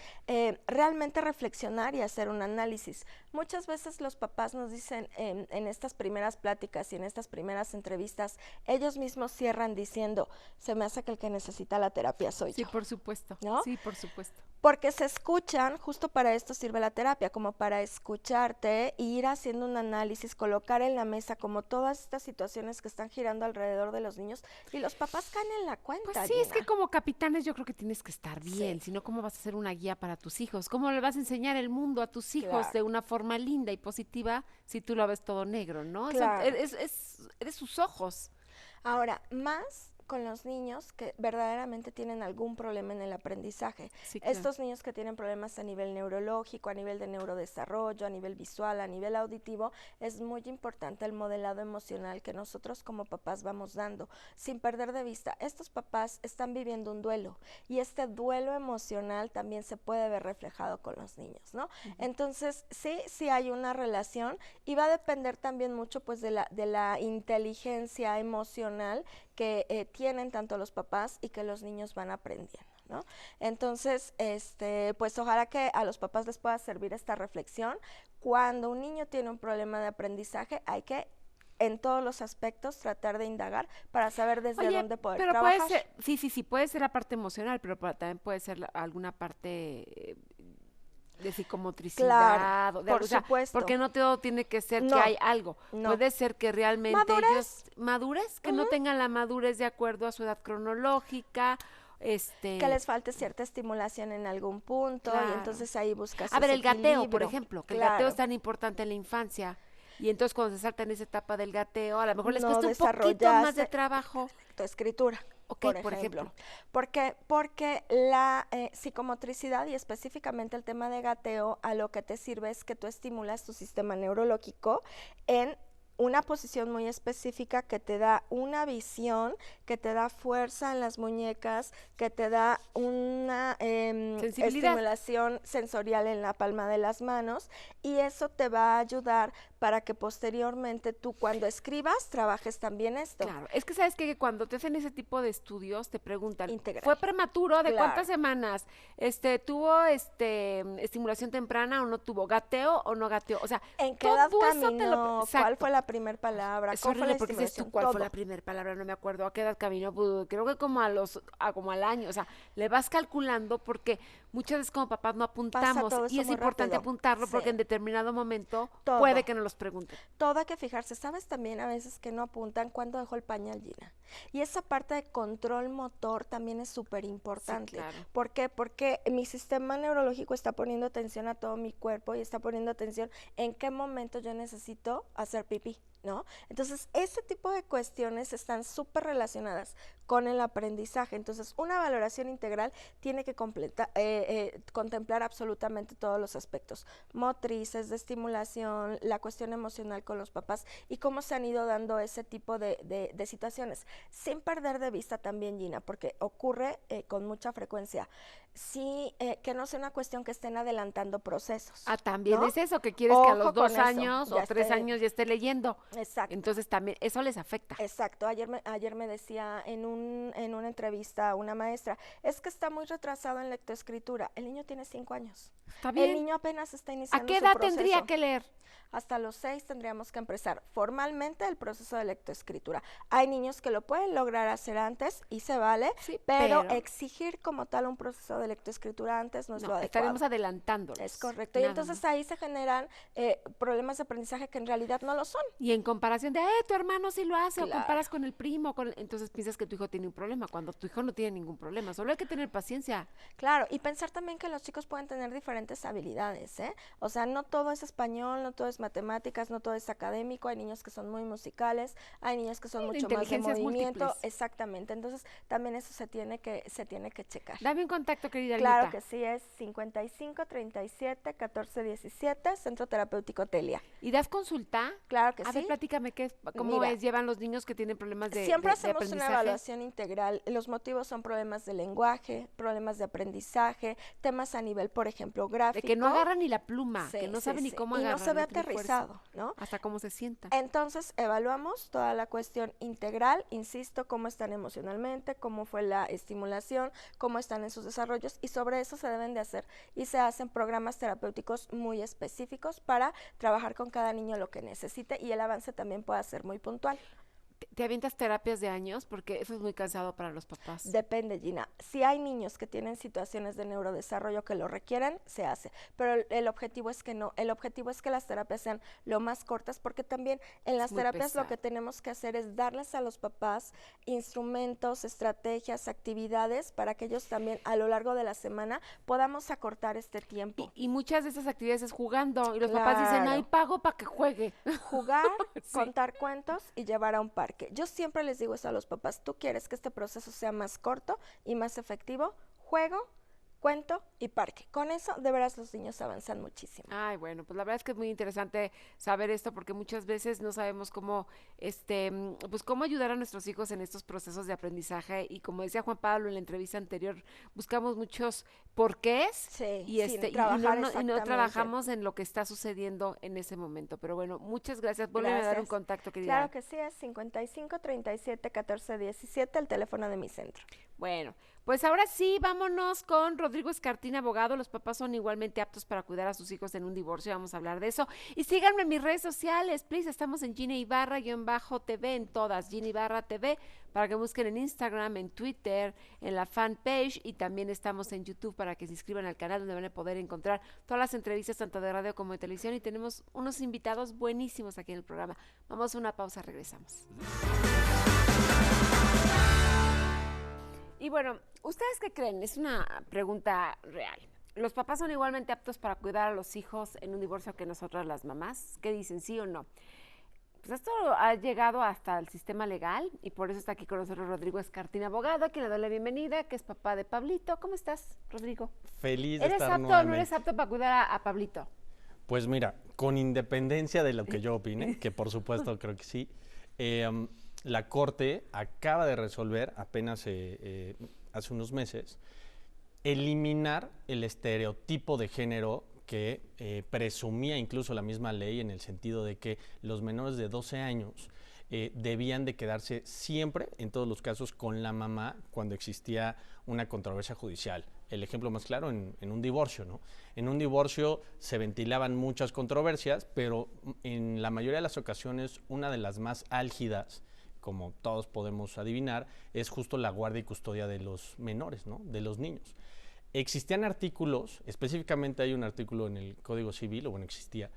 C: realmente reflexionar y hacer un análisis. Muchas veces los papás nos dicen en estas primeras pláticas y en estas primeras entrevistas, ellos mismos cierran diciendo, se me hace que el que necesita la terapia soy yo.
A: Sí, por supuesto.
C: ¿No?
A: Sí, por supuesto.
C: Porque se escuchan, justo para esto sirve la terapia, como para escucharte e ir haciendo un análisis, colocar en la mesa como todas estas situaciones que están girando alrededor de los niños y los papás caen en la cuenta.
A: Pues sí, es que como capitanes yo creo que tienes que estar bien, si no, ¿cómo vas a ser una guía para tus hijos? ¿Cómo le vas a enseñar el mundo a tus hijos
C: Claro.
A: de una forma linda y positiva si tú lo ves todo negro, ¿no?
C: Claro.
A: Eres sus ojos.
C: Ahora, más con los niños que verdaderamente tienen algún problema en el aprendizaje.
A: Sí, claro.
C: Estos niños que tienen problemas a nivel neurológico, a nivel de neurodesarrollo, a nivel visual, a nivel auditivo, es muy importante el modelado emocional que nosotros como papás vamos dando, sin perder de vista, estos papás están viviendo un duelo y este duelo emocional también se puede ver reflejado con los niños, ¿no? Entonces, sí hay una relación y va a depender también mucho pues de la inteligencia emocional que tienen tanto los papás y que los niños van aprendiendo, ¿no? Entonces, pues ojalá que a los papás les pueda servir esta reflexión. Cuando un niño tiene un problema de aprendizaje, hay que en todos los aspectos tratar de indagar para saber desde dónde poder
A: pero
C: trabajar.
A: puede ser, sí, puede ser la parte emocional, pero también puede ser alguna parte de psicomotricidad,
C: Claro,
A: de
C: por
A: o sea,
C: supuesto.
A: porque no todo tiene que ser
C: No,
A: que hay algo.
C: no.
A: Puede ser que realmente
C: ¿Madurez?
A: ellos madurez, que no tengan la madurez de acuerdo a su edad cronológica,
C: que les falte cierta estimulación en algún punto
A: Claro.
C: y entonces ahí buscas
A: A ver, el gateo, por
C: equilibrio.
A: ejemplo, que el
C: Claro.
A: gateo es tan importante en la infancia. Y entonces cuando se salta en esa etapa del gateo, a lo mejor les
C: No
A: cuesta un poquito más de
C: desarrollaste
A: trabajo.
C: tu escritura.
A: Ok,
C: por ejemplo. Porque la psicomotricidad y específicamente el tema de gateo a lo que te sirve es que tú estimulas tu sistema neurológico en una posición muy específica que te da una visión, que te da fuerza en las muñecas, que te da una estimulación sensorial en la palma de las manos, y eso te va a ayudar para que posteriormente tú cuando escribas trabajes también esto.
A: Claro, es que sabes que cuando te hacen ese tipo de estudios te preguntan,
C: Integral.
A: ¿fue prematuro? ¿De
C: Claro.
A: cuántas semanas? ¿Tuvo estimulación temprana o no tuvo? ¿Gateó o no gateó? O sea,
C: ¿en qué edad
A: todo eso
C: caminó?
A: Exacto.
C: ¿Cuál fue la primera palabra?
A: Es
C: ¿Cuál fue
A: horrible
C: la
A: porque dices tú,
C: estimulación?
A: ¿cuál fue
C: Todo.
A: la primera palabra? No me acuerdo. ¿A qué edad caminó? Pues, creo que como como al año. O sea, le vas calculando porque muchas veces como papás no apuntamos
C: todo
A: y
C: eso
A: es
C: muy
A: importante
C: rápido.
A: apuntarlo
C: Sí.
A: porque en determinado momento
C: Todo.
A: puede que nos los pregunten.
C: Todo hay que fijarse. ¿Sabes también a veces que no apuntan cuándo dejó el pañal, Gina? Y esa parte de control motor también es súper importante.
A: Sí, claro.
C: ¿Por qué? Porque mi sistema neurológico está poniendo atención a todo mi cuerpo y está poniendo atención en qué momento yo necesito hacer pipí, ¿no? Entonces, ese tipo de cuestiones están súper relacionadas con el aprendizaje. Entonces, una valoración integral tiene que contemplar absolutamente todos los aspectos motrices, de estimulación, la cuestión emocional con los papás y cómo se han ido dando ese tipo de situaciones, sin perder de vista también, Gina, porque ocurre con mucha frecuencia. Sí, que no sea una cuestión que estén adelantando procesos.
A: Ah, también
C: ¿no?
A: es eso, que quieres que a los
C: Ojo con
A: 2
C: eso,
A: años o
C: ya
A: 3
C: esté-
A: años ya esté leyendo.
C: Exacto.
A: Entonces también eso les afecta.
C: Exacto, ayer me decía en una entrevista una maestra, es que está muy retrasado en lectoescritura. El niño tiene 5 años.
A: Está bien.
C: El niño apenas está iniciando
A: ¿A qué
C: su
A: edad
C: proceso.
A: tendría que leer?
C: Hasta los 6 tendríamos que empezar formalmente el proceso de lectoescritura. Hay niños que lo pueden lograr hacer antes y se vale,
A: Sí,
C: pero exigir como tal un proceso de lectoescritura antes no es lo adecuado.
A: Estaremos adelantándolos.
C: Es correcto. Y entonces ahí se generan problemas de aprendizaje que en realidad no lo son.
A: Y en comparación de, tu hermano sí lo hace, o
C: Claro.
A: comparas con el primo, entonces piensas que tu hijo tiene un problema, cuando tu hijo no tiene ningún problema. Solo hay que tener paciencia.
C: Claro, y pensar también que los chicos pueden tener diferentes habilidades, ¿eh? O sea, no todo es español, no todo es matemáticas, no todo es académico. Hay niños que son muy musicales, hay niños que son
A: Sí,
C: mucho más de
A: inteligencias
C: movimiento.
A: múltiples.
C: Exactamente. Entonces, también eso se tiene que checar.
A: Dame un contacto, querida
C: Claro
A: Almita.
C: que sí, es 55 37 14 17, Centro Terapéutico Telia.
A: ¿Y das consulta?
C: Claro que
A: A
C: sí.
A: ver, platícame, ¿cómo
C: Mira,
A: es? ¿Llevan los niños que tienen problemas de
C: Siempre
A: de
C: hacemos una
A: aprendizaje?
C: evaluación integral. Los motivos son problemas de lenguaje, problemas de aprendizaje, temas a nivel, por ejemplo,
A: De
C: gráfico.
A: que no agarran ni la pluma,
C: Sí,
A: que no
C: sí,
A: saben ni
C: sí.
A: cómo
C: Y
A: agarrar.
C: no se ve
A: tiene fuerza,
C: aterrizado, ¿no?
A: hasta cómo se sienta.
C: Entonces, evaluamos toda la cuestión integral, insisto, cómo están emocionalmente, cómo fue la estimulación, cómo están en sus desarrollos, y sobre eso se deben de hacer y se hacen programas terapéuticos muy específicos para trabajar con cada niño lo que necesite, y el avance también pueda ser muy puntual.
A: ¿Te avientas terapias de años? Porque eso es muy cansado para los papás.
C: Depende, Gina. Si hay niños que tienen situaciones de neurodesarrollo que lo requieren, se hace. Pero el objetivo es que no. El objetivo es que las terapias sean lo más cortas, porque también en las
A: muy
C: terapias lo
A: pesado.
C: que tenemos que hacer es darles a los papás instrumentos, estrategias, actividades para que ellos también a lo largo de la semana podamos acortar este tiempo.
A: Y muchas de esas actividades es jugando. Y los papás dicen,
C: Claro.
A: ay, pago para que juegue.
C: Jugar,
A: Sí.
C: contar cuentos y llevar a un parque. Yo siempre les digo eso a los papás: tú quieres que este proceso sea más corto y más efectivo, juego, cuento y parque. Con eso, de veras, los niños avanzan muchísimo.
A: Ay, bueno, pues la verdad es que es muy interesante saber esto porque muchas veces no sabemos cómo, pues cómo ayudar a nuestros hijos en estos procesos de aprendizaje, y como decía Juan Pablo en la entrevista anterior, buscamos muchos porqués
C: Sí,
A: y
C: sin
A: y
C: trabajar
A: no
C: exactamente.
A: trabajamos en lo que está sucediendo en ese momento. Pero bueno, muchas gracias. Vuelve a dar un
C: Gracias.
A: contacto, querida.
C: Claro que sí, es 55 37 14 17, el teléfono de mi centro.
A: Bueno, pues ahora sí, vámonos con Rodrigo Escartín, abogado. Los papás son igualmente aptos para cuidar a sus hijos en un divorcio. Vamos a hablar de eso. Y síganme en mis redes sociales, please. Estamos en Gina Ibarra-TV, en todas, Gina Ibarra TV, para que busquen en Instagram, en Twitter, en la fanpage, y también estamos en YouTube para que se inscriban al canal, donde van a poder encontrar todas las entrevistas, tanto de radio como de televisión, y tenemos unos invitados buenísimos aquí en el programa. Vamos a una pausa, regresamos. Y bueno, ¿ustedes qué creen? Es una pregunta real. ¿Los papás son igualmente aptos para cuidar a los hijos en un divorcio que nosotras las mamás? ¿Qué dicen, sí o no? Pues esto ha llegado hasta el sistema legal, y por eso está aquí con nosotros Rodrigo Escartín, abogado, a quien le doy la bienvenida, que es papá de Pablito. ¿Cómo estás, Rodrigo?
D: Feliz de
A: ¿Eres
D: estar
A: apto o no
D: nuevamente.
A: eres apto para cuidar a Pablito?
D: Pues mira, con independencia de lo que yo opine, que por supuesto creo que sí, la Corte acaba de resolver apenas hace unos meses eliminar el estereotipo de género que presumía incluso la misma ley, en el sentido de que los menores de 12 años debían de quedarse siempre, en todos los casos, con la mamá cuando existía una controversia judicial. El ejemplo más claro en un divorcio, ¿no? En un divorcio se ventilaban muchas controversias, pero en la mayoría de las ocasiones una de las más álgidas, como todos podemos adivinar, es justo la guardia y custodia de los menores, ¿no? De los niños. Existían artículos, específicamente hay un artículo en el Código Civil, o bueno, existía,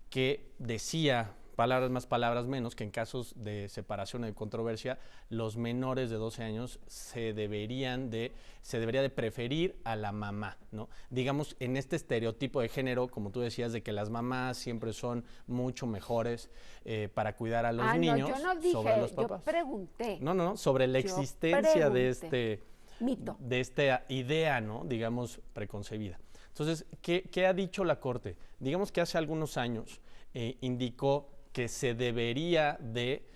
D: que decía, palabras más, palabras menos, que en casos de separación o de controversia, los menores de 12 años se debería de preferir a la mamá, ¿no? Digamos, en este estereotipo de género, como tú decías, de que las mamás siempre son mucho mejores para cuidar a los niños
A: yo no dije,
D: sobre los papás.
A: yo pregunté.
D: No, sobre la existencia de
A: mito,
D: de esta idea, ¿no? Digamos, preconcebida. Entonces, ¿qué ha dicho la Corte? Digamos que hace algunos años indicó que se debería de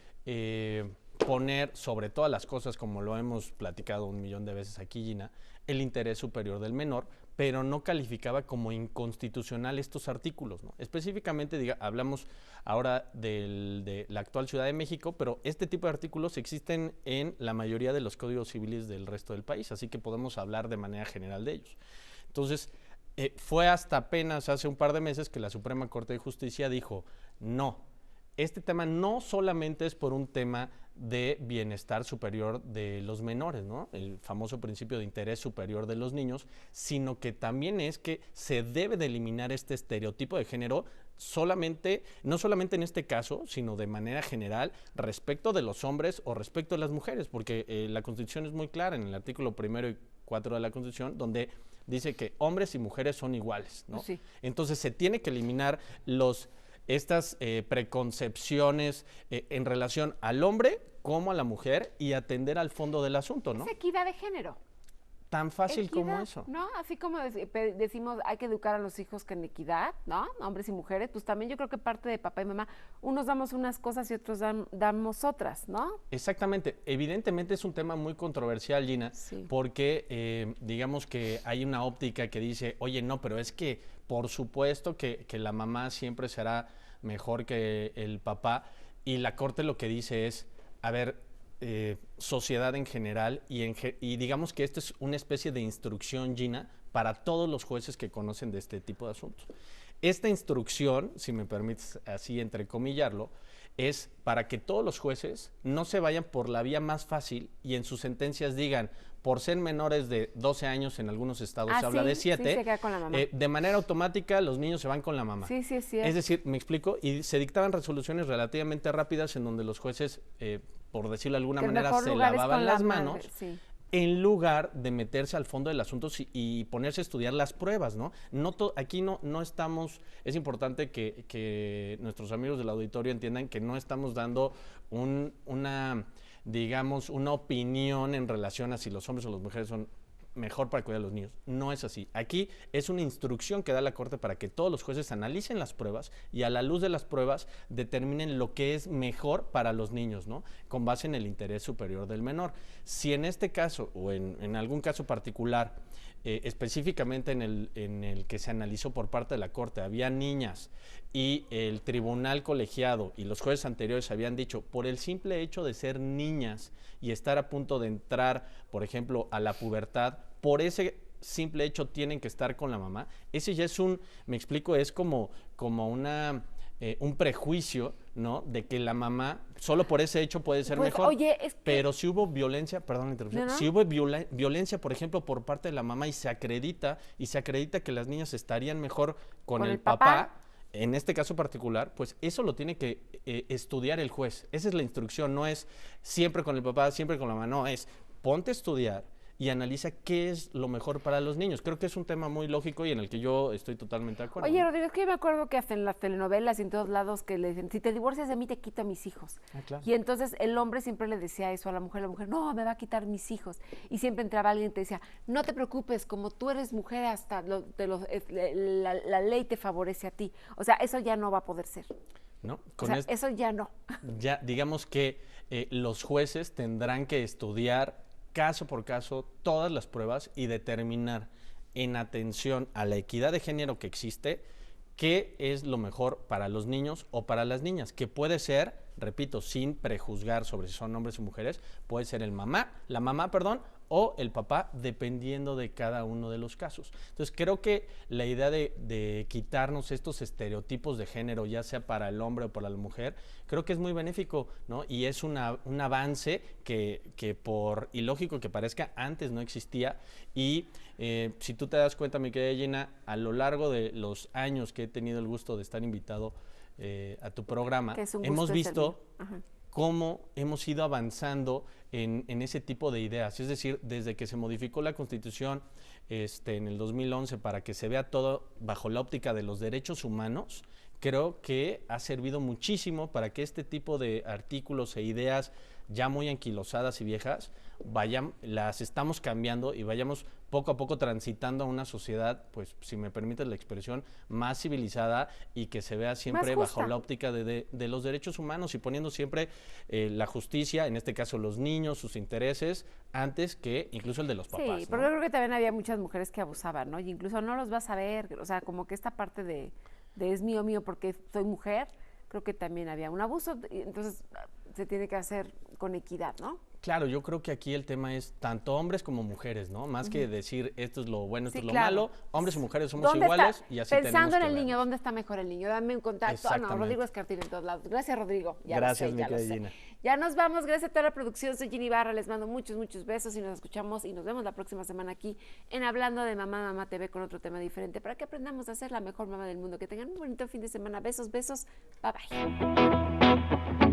D: poner sobre todas las cosas, como lo hemos platicado 1,000,000 de veces aquí, Gina, el interés superior del menor, pero no calificaba como inconstitucional estos artículos, ¿no? Específicamente, hablamos ahora de la actual Ciudad de México, pero este tipo de artículos existen en la mayoría de los códigos civiles del resto del país, así que podemos hablar de manera general de ellos. Entonces, fue hasta apenas hace un par de meses que la Suprema Corte de Justicia dijo, no, este tema no solamente es por un tema de bienestar superior de los menores, ¿no? El famoso principio de interés superior de los niños, sino que también es que se debe de eliminar este estereotipo de género no solamente en este caso, sino de manera general respecto de los hombres o respecto de las mujeres, porque la Constitución es muy clara en el artículo 1 y 4 de la Constitución, donde dice que hombres y mujeres son iguales, ¿no?
A: Sí.
D: Entonces se tiene que eliminar estas preconcepciones en relación al hombre como a la mujer y atender al fondo del asunto, ¿no?
A: Es equidad de género.
D: Tan fácil
A: Equidad,
D: como eso.
A: ¿no? Así como decimos, hay que educar a los hijos con equidad, ¿no? Hombres y mujeres, pues también yo creo que parte de papá y mamá, unos damos unas cosas y otros damos otras, ¿no?
D: Exactamente. Evidentemente es un tema muy controversial, Gina,
A: Sí.
D: porque digamos que hay una óptica que dice, oye, no, pero es que por supuesto que la mamá siempre será mejor que el papá, y la Corte lo que dice es, a ver, sociedad en general, y digamos que esto es una especie de instrucción, Gina, para todos los jueces que conocen de este tipo de asuntos. Esta instrucción, si me permites así entrecomillarlo, es para que todos los jueces no se vayan por la vía más fácil y en sus sentencias digan, por ser menores de 12 años, en algunos estados se habla de 7,
A: sí, se queda con la mamá.
D: De manera automática los niños se van con la mamá.
A: Sí, es cierto.
D: Es decir, me explico, y se dictaban resoluciones relativamente rápidas en donde los jueces, por decirlo de alguna manera, se lavaban las manos,
A: sí.
D: en lugar de meterse al fondo del asunto y ponerse a estudiar las pruebas, ¿no? Aquí no estamos, es importante que nuestros amigos del auditorio entiendan que no estamos dando una opinión en relación a si los hombres o las mujeres son mejor para cuidar a los niños. No es así. Aquí es una instrucción que da la Corte para que todos los jueces analicen las pruebas y a la luz de las pruebas determinen lo que es mejor para los niños, ¿no? Con base en el interés superior del menor. Si en este caso o en algún caso particular, específicamente en el que se analizó por parte de la Corte, había niñas y el tribunal colegiado y los jueces anteriores habían dicho, por el simple hecho de ser niñas y estar a punto de entrar, por ejemplo, a la pubertad, por ese simple hecho tienen que estar con la mamá, ese ya es es como un prejuicio, ¿no? De que la mamá, solo por ese hecho puede ser
A: Pues,
D: mejor.
A: oye, es que...
D: Pero si hubo violencia, perdón la interrupción,
A: No.
D: si hubo violencia, por ejemplo, por parte de la mamá y se acredita que las niñas estarían mejor con el papá, en este caso particular, pues eso lo tiene que estudiar el juez. Esa es la instrucción, no es siempre con el papá, siempre con la mamá, no, es ponte a estudiar y analiza qué es lo mejor para los niños. Creo que es un tema muy lógico y en el que yo estoy totalmente de acuerdo.
A: Oye,
D: ¿no?
A: Rodrigo, es que yo me acuerdo que hasta en las telenovelas y en todos lados que le dicen, si te divorcias de mí, te quito a mis hijos.
D: Ah, claro.
A: Y entonces el hombre siempre le decía eso a la mujer, no, me va a quitar mis hijos. Y siempre entraba alguien y te decía, no te preocupes, como tú eres mujer, hasta la ley te favorece a ti. O sea, eso ya no va a poder ser.
D: ¿No?
A: O sea, eso ya no.
D: Ya, digamos que los jueces tendrán que estudiar caso por caso todas las pruebas y determinar en atención a la equidad de género que existe qué es lo mejor para los niños o para las niñas, que puede ser, repito, sin prejuzgar sobre si son hombres o mujeres, puede ser la mamá, o el papá, dependiendo de cada uno de los casos. Entonces, creo que la idea de quitarnos estos estereotipos de género, ya sea para el hombre o para la mujer, creo que es muy benéfico, ¿no? Y es un avance que por ilógico que parezca, antes no existía. Y si tú te das cuenta, mi querida Gina, a lo largo de los años que he tenido el gusto de estar invitado a tu programa, hemos visto cómo hemos ido avanzando en ese tipo de ideas. Es decir, desde que se modificó la Constitución en el 2011 para que se vea todo bajo la óptica de los derechos humanos, creo que ha servido muchísimo para que este tipo de artículos e ideas ya muy anquilosadas y viejas, las estamos cambiando y vayamos poco a poco transitando a una sociedad, pues, si me permites la expresión, más civilizada y que se vea siempre bajo la óptica de los derechos humanos y poniendo siempre la justicia, en este caso los niños, sus intereses, antes que incluso el de los papás.
A: Sí, porque yo creo que también había muchas mujeres que abusaban, ¿no? Y incluso no los vas a ver, o sea, como que esta parte de es mío porque soy mujer, creo que también había un abuso, entonces se tiene que hacer con equidad, ¿no?
D: Claro, yo creo que aquí el tema es tanto hombres como mujeres, ¿no? Más que decir esto es lo bueno, esto es lo malo, hombres y mujeres somos iguales y así tenemos que
A: Pensando en el
D: vernos.
A: niño, ¿dónde está mejor el niño? Dame un contacto. Ah, no, Rodrigo Escartín en todos lados. Gracias, Rodrigo.
D: Gracias, mi querida Gina.
A: Ya nos vamos, gracias a toda la producción. Soy Gina Ibarra, les mando muchos, muchos besos y nos escuchamos y nos vemos la próxima semana aquí en Hablando de Mamá, Mamá TV con otro tema diferente para que aprendamos a ser la mejor mamá del mundo. Que tengan un bonito fin de semana. Besos, besos. Bye, bye.